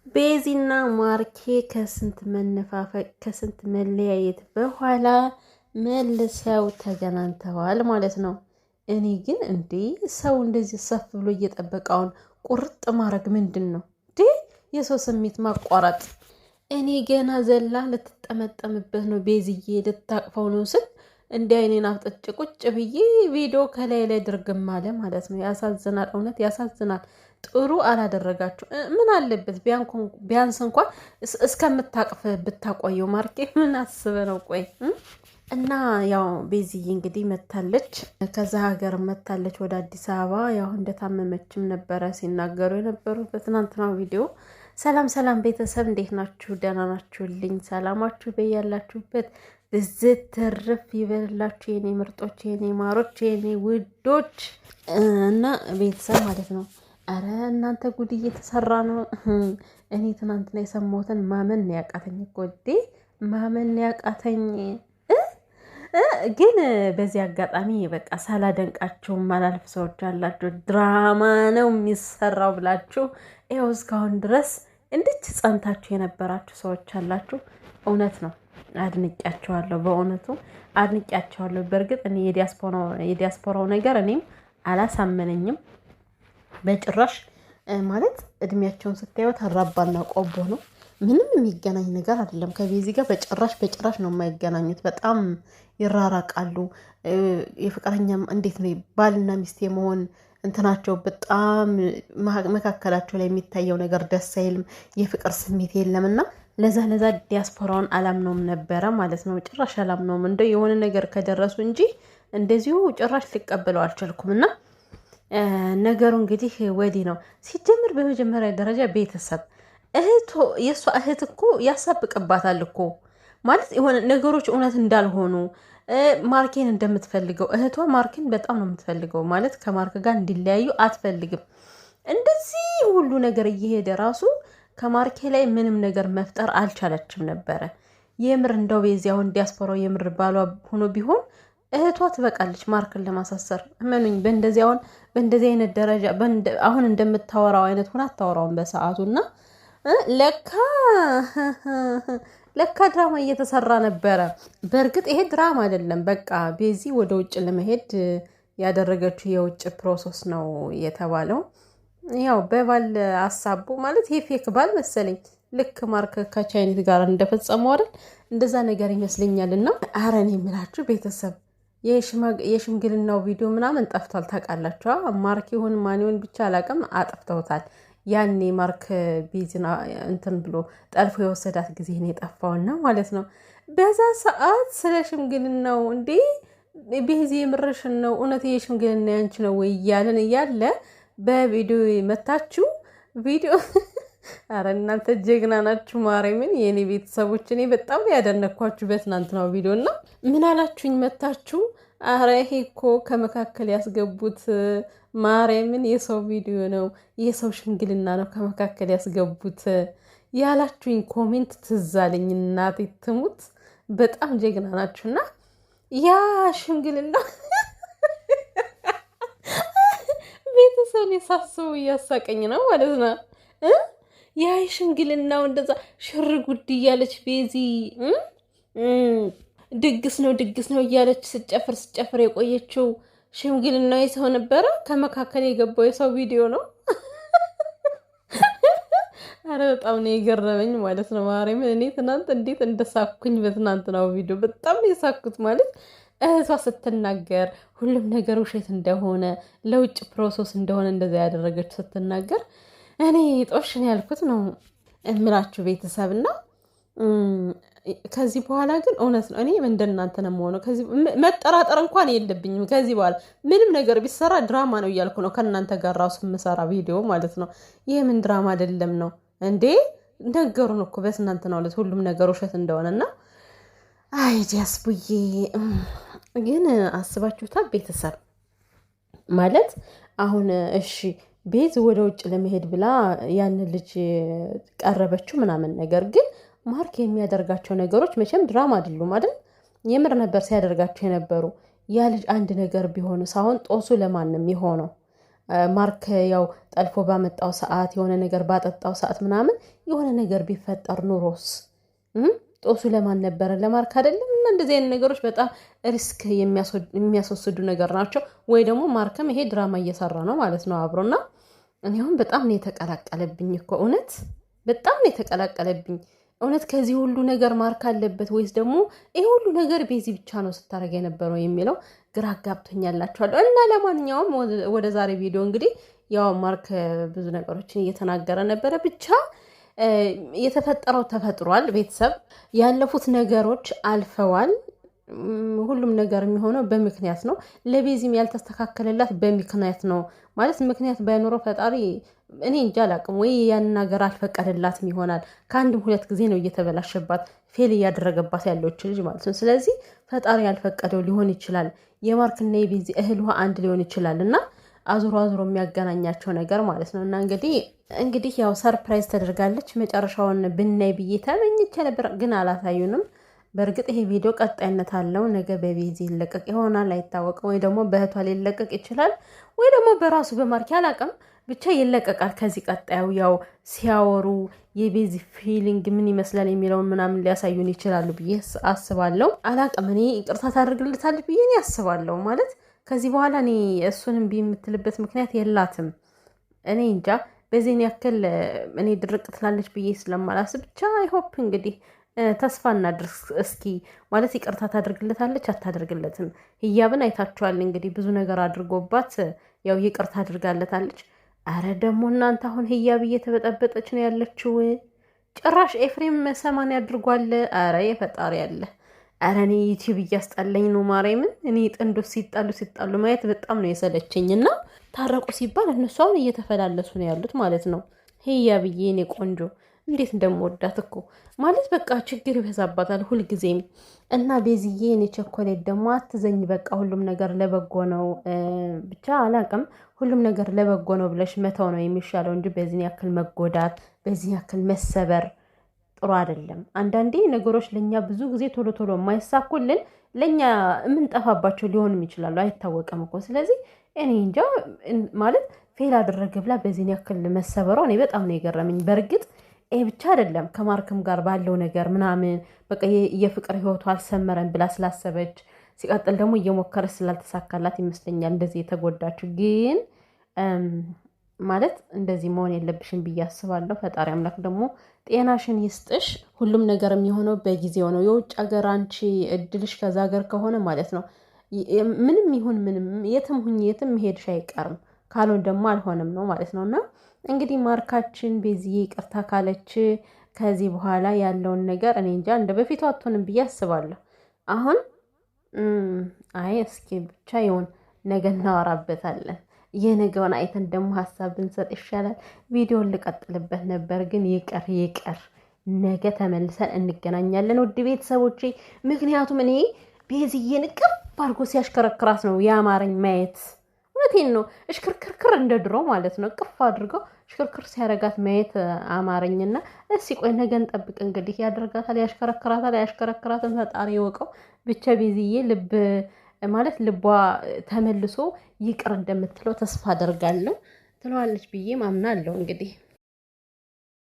ቤዚና ማርኬ ከስንት መነፋፈቅ ከስንት መለያየት በኋላ መልሰው ተገናኝተዋል ማለት ነው። እኔ ግን እንዴ ሰው እንደዚህ ሰፍ ብሎ እየጠበቀውን ቁርጥ ማድረግ ምንድን ነው እንዴ? የሰው ስሜት ማቋረጥ። እኔ ገና ዘላ ልትጠመጠምበት ነው ቤዝዬ ልታቅፈው ነው ስል እንዲህ አይኔን አፍጥጬ ቁጭ ብዬ ቪዲዮ ከላይ ላይ ድርግም አለ ማለት ነው። ያሳዝናል፣ እውነት ያሳዝናል። ጥሩ አላደረጋችሁ። ምን አለበት ቢያንስ እንኳን እስከምታቅፍ ብታቆየው። ማርኬ ምን አስበ ነው? ቆይ እና ያው ቤዚዬ እንግዲህ መታለች፣ ከዛ ሀገር መታለች ወደ አዲስ አበባ። ያው እንደታመመችም ነበረ ሲናገሩ የነበሩት በትናንትናው ቪዲዮ። ሰላም ሰላም ቤተሰብ እንዴት ናችሁ? ደህና ናችሁልኝ? ሰላማችሁ በያላችሁበት ብዝት ትርፍ ይበልላችሁ የኔ ምርጦች፣ የኔ ማሮች፣ የኔ ውዶች እና ቤተሰብ ማለት ነው። አረ እናንተ ጉድ እየተሰራ ነው። እኔ ትናንትና የሰማሁትን ማመን ያቃተኝ እኮ ማመን ያቃተኝ። ግን በዚህ አጋጣሚ በቃ ሳላደንቃችሁ ማላልፍ ሰዎች አላችሁ። ድራማ ነው የሚሰራው ብላችሁ ይኸው እስካሁን ድረስ እንድች ጸንታችሁ የነበራችሁ ሰዎች አላችሁ። እውነት ነው፣ አድንቂያቸዋለሁ። በእውነቱ አድንቂያቸዋለሁ። በእርግጥ እኔ የዲያስፖራው ነገር እኔም አላሳመነኝም በጭራሽ። ማለት እድሜያቸውን ስታዩት አራባና ቆቦ ነው። ምንም የሚገናኝ ነገር አይደለም ከቤዚ ጋር በጭራሽ ነው የማይገናኙት። በጣም ይራራቃሉ። የፍቅረኛም እንዴት ነው ባልና ሚስት የመሆን እንትናቸው በጣም መካከላቸው ላይ የሚታየው ነገር ደስ አይልም። የፍቅር ስሜት የለም እና ለዛ ዲያስፖራውን አላምነውም ነበረ ማለት ነው። ጭራሽ አላምነውም። እንደው የሆነ ነገር ከደረሱ እንጂ እንደዚሁ ጭራሽ ሊቀበለው አልቻልኩም እና ነገሩ እንግዲህ ወዲህ ነው ሲጀምር። በመጀመሪያ ደረጃ ቤተሰብ የእሷ እህት እኮ ያሳብቅባታል እኮ ማለት የሆነ ነገሮች እውነት እንዳልሆኑ ማርኬን እንደምትፈልገው እህቷ ማርኬን በጣም ነው የምትፈልገው ማለት ከማርክ ጋር እንዲለያዩ አትፈልግም። እንደዚህ ሁሉ ነገር እየሄደ ራሱ ከማርኬ ላይ ምንም ነገር መፍጠር አልቻለችም ነበረ። የምር እንደው ቤዚ አሁን ዲያስፖራው የምር ባሏ ሆኖ ቢሆን እህቷ ትበቃለች ማርክን ለማሳሰር። እመኑኝ በእንደዚህ አይነት ደረጃ አሁን እንደምታወራው አይነት ሆና አታወራውን በሰዓቱና ለካ ድራማ እየተሰራ ነበረ። በእርግጥ ይሄ ድራማ አይደለም። በቃ ቤዚ ወደ ውጭ ለመሄድ ያደረገችው የውጭ ፕሮሰስ ነው የተባለው። ያው በባል አሳቡ ማለት ይሄ ፌክ ባል መሰለኝ። ልክ ማርክ ከቻይኒት ጋር እንደፈጸመው አይደል? እንደዛ ነገር ይመስለኛል። እና ኧረ እኔ የምላችሁ ቤተሰብ የሽምግልናው ቪዲዮ ምናምን ጠፍቷል። ታውቃላችሁ? ማርክ ይሁን ማን ይሁን ብቻ አላውቅም፣ አጠፍተውታል። ያኔ ማርክ ቤዚና እንትን ብሎ ጠልፎ የወሰዳት ጊዜ ነው የጠፋውና ማለት ነው። በዛ ሰዓት ስለ ሽምግልናው እንዴ ቤዚ የምርሽን ነው እውነት የሽምግልና ያንቺ ነው ወይ እያለን እያለ በቪዲዮ መታችሁ ቪዲዮ አረ እናንተ ጀግና ናችሁ። ማርያምን የኔ ቤተሰቦች እኔ በጣም ያደነኳችሁ በትናንትናው ቪዲዮ እና ምን አላችሁኝ መታችሁ? አረ ይሄ እኮ ከመካከል ያስገቡት ማርያምን የሰው ቪዲዮ ነው የሰው ሽምግልና ነው ከመካከል ያስገቡት ያላችሁኝ ኮሜንት ትዛለኝ። እናቴ ትሙት በጣም ጀግና ናችሁና ያ ሽምግልና ቤተሰብ የሳስቡ እያሳቀኝ ነው ማለት ነው። ያ ሽምግልናው እንደዛ ሽር ጉድ እያለች ቤዚ ድግስ ነው እያለች ስጨፍር የቆየችው ሽምግልናው የሰው ነበረ። ከመካከል የገባው የሰው ቪዲዮ ነው። አረ በጣም ነው የገረመኝ ማለት ነው። ማርያምን እኔ ትናንት እንዴት እንደሳኩኝ በትናንትናው ቪዲዮ በጣም ነው የሳኩት ማለት እህቷ ስትናገር ሁሉም ነገር ውሸት እንደሆነ ለውጭ ፕሮሰስ እንደሆነ እንደዛ ያደረገች ስትናገር እኔ ጦሽን ያልኩት ነው እምላችሁ ቤተሰብና ከዚህ በኋላ ግን እውነት ነው። እኔ እንደናንተ ነው የምሆነው። ከዚህ መጠራጠር እንኳን የለብኝም። ከዚህ በኋላ ምንም ነገር ቢሰራ ድራማ ነው እያልኩ ነው ከእናንተ ጋር ራሱ የምሰራ ቪዲዮ ማለት ነው። ይህ ምን ድራማ አይደለም ነው እንዴ? ነገሩን እኮ በትናንት ነው ዕለት ሁሉም ነገር ውሸት እንደሆነና አይ ዲያስቡዬ ግን አስባችሁታል ቤተሰብ ማለት አሁን እሺ ቤዝ ወደ ውጭ ለመሄድ ብላ ያን ልጅ ቀረበችው ምናምን ነገር ግን ማርክ የሚያደርጋቸው ነገሮች መቼም ድራማ አይደሉም አይደል? የምር ነበር ሲያደርጋቸው የነበሩ። ያ ልጅ አንድ ነገር ቢሆን ሳይሆን ጦሱ ለማንም የሆነው ማርክ ያው ጠልፎ ባመጣው ሰዓት የሆነ ነገር ባጠጣው ሰዓት ምናምን የሆነ ነገር ቢፈጠር ኑሮስ ጦሱ ለማን ነበረ? ለማርክ አይደለም? እና እንደዚህ አይነት ነገሮች በጣም ሪስክ የሚያስወስዱ ነገር ናቸው። ወይ ደግሞ ማርክም ይሄ ድራማ እየሰራ ነው ማለት ነው አብሮና እኔ አሁን በጣም ነው የተቀላቀለብኝ እኮ እውነት በጣም ነው የተቀላቀለብኝ። እውነት ከዚህ ሁሉ ነገር ማርክ አለበት ወይስ ደግሞ ይሄ ሁሉ ነገር ቤዚ ብቻ ነው ስታደርግ የነበረው የሚለው ግራ አጋብቶኛላችኋለሁ። እና ለማንኛውም ወደ ዛሬ ቪዲዮ እንግዲህ ያው ማርክ ብዙ ነገሮችን እየተናገረ ነበረ። ብቻ የተፈጠረው ተፈጥሯል። ቤተሰብ ያለፉት ነገሮች አልፈዋል። ሁሉም ነገር የሚሆነው በምክንያት ነው። ለቤዚም ያልተስተካከለላት በምክንያት ነው ማለት ምክንያት ባይኖረው ፈጣሪ እኔ እንጃ አላቅም ወይ ያን ነገር አልፈቀደላትም ይሆናል። ከአንድም ሁለት ጊዜ ነው እየተበላሸባት ፌል እያደረገባት ያለች ልጅ ማለት ነው። ስለዚህ ፈጣሪ ያልፈቀደው ሊሆን ይችላል። የማርክና የቤዚ እህል ውሃ አንድ ሊሆን ይችላል እና አዙሮ አዙሮ የሚያገናኛቸው ነገር ማለት ነው። እና እንግዲህ ያው ሰርፕራይዝ ተደርጋለች። መጨረሻውን ብናይ ብዬ ተመኝቼ ነበር፣ ግን አላሳዩንም። በእርግጥ ይሄ ቪዲዮ ቀጣይነት አለው። ነገ በቤዚ ይለቀቅ ይሆናል አይታወቅም። ወይ ደግሞ በእህቷ ሊለቀቅ ይችላል፣ ወይ ደግሞ በራሱ በማርክ አላቅም። ብቻ ይለቀቃል። ከዚህ ቀጣዩ ያው ሲያወሩ የቤዚ ፊሊንግ ምን ይመስላል የሚለውን ምናምን ሊያሳዩን ይችላሉ ብዬ አስባለሁ። አላቅም እኔ ይቅርታ ታደርግልታለች ብዬ እኔ አስባለሁ። ማለት ከዚህ በኋላ እኔ እሱንም ቢምትልበት ምክንያት የላትም። እኔ እንጃ በዚህን ያክል እኔ ድርቅ ትላለች ብዬ ስለማላስብ ብቻ አይሆፕ እንግዲህ ተስፋ እናድርስ እስኪ። ማለት ይቅርታ ታደርግለታለች አታደርግለትም? ህያብን አይታችኋል እንግዲህ ብዙ ነገር አድርጎባት ያው ይቅርታ አድርጋለታለች። አረ ደግሞ እናንተ አሁን ህያብ እየተበጠበጠች ነው ያለችው። ጭራሽ ኤፍሬም 80 አድርጓል። አረ የፈጣሪ ያለ። አረ እኔ ዩቲዩብ እያስጣለኝ ነው ማርያምን። እኔ ጥንዶች ሲጣሉ ማየት በጣም ነው የሰለቸኝ። እና ታረቁ ሲባል እነሱ አሁን እየተፈላለሱ ነው ያሉት ማለት ነው። ህያብዬ እኔ ቆንጆ እንዴት እንደምወዳት እኮ ማለት በቃ ችግር ይበዛባታል ሁልጊዜም። እና ቤዝዬ እኔ ቸኮሌት ደግሞ አትዘኝ፣ በቃ ሁሉም ነገር ለበጎ ነው። ብቻ አላቅም ሁሉም ነገር ለበጎ ነው ብለሽ መተው ነው የሚሻለው እንጂ በዚህን ያክል መጎዳት፣ በዚህን ያክል መሰበር ጥሩ አይደለም። አንዳንዴ ነገሮች ለእኛ ብዙ ጊዜ ቶሎ ቶሎ የማይሳኩልን ለእኛ የምንጠፋባቸው ሊሆንም ይችላሉ፣ አይታወቅም እኮ። ስለዚህ እኔ እንጃ ማለት ፌል አደረገ ብላ በዚህን ያክል መሰበሯ እኔ በጣም ነው የገረመኝ። በእርግጥ ይሄ ብቻ አይደለም ከማርክም ጋር ባለው ነገር ምናምን በቃ የፍቅር ህይወቱ አልሰመረን ብላ ስላሰበች፣ ሲቀጥል ደግሞ እየሞከረች ስላልተሳካላት ይመስለኛል እንደዚህ የተጎዳችው። ግን ማለት እንደዚህ መሆን የለብሽም ብዬ አስባለሁ። ፈጣሪ አምላክ ደግሞ ጤናሽን ይስጥሽ። ሁሉም ነገር የሚሆነው በጊዜው ነው። የውጭ ሀገር አንቺ እድልሽ ከዛ ሀገር ከሆነ ማለት ነው ምንም ይሁን ምንም የትም ሁኝ የትም መሄድሽ አይቀርም። ካልሆን ደግሞ አልሆነም ነው ማለት ነው። እና እንግዲህ ማርካችን ቤዚዬ ይቅርታ ካለች ከዚህ በኋላ ያለውን ነገር እኔ እንጃ እንደ በፊቱ አትሆንም ብዬ አስባለሁ። አሁን አይ እስኪ ብቻ ይሁን፣ ነገ እናወራበታለን። የነገውን አይተን ደግሞ ሀሳብ ብንሰጥ ይሻላል። ቪዲዮን ልቀጥልበት ነበር ግን ይቅር፣ ነገ ተመልሰን እንገናኛለን ውድ ቤተሰቦቼ። ምክንያቱም እኔ ቤዚዬን ቅርብ አድርጎ ሲያሽከረክራት ነው የአማረኝ ማየት። እውነቴን ነው። እሽክርክርክር እንደ ድሮ ማለት ነው። ቅፍ አድርገው ሽክርክር ሲያረጋት ማየት አማረኝና እስኪ ቆይ ነገ እንጠብቅ እንግዲህ። ያደርጋታል፣ ያሽከረክራታል፣ ያሽከረክራትን ፈጣሪ ይወቀው። ብቻ ቤዝዬ ማለት ልቧ ተመልሶ ይቅር እንደምትለው ተስፋ አደርጋለሁ። ትለዋለች ብዬ ማምናለሁ እንግዲህ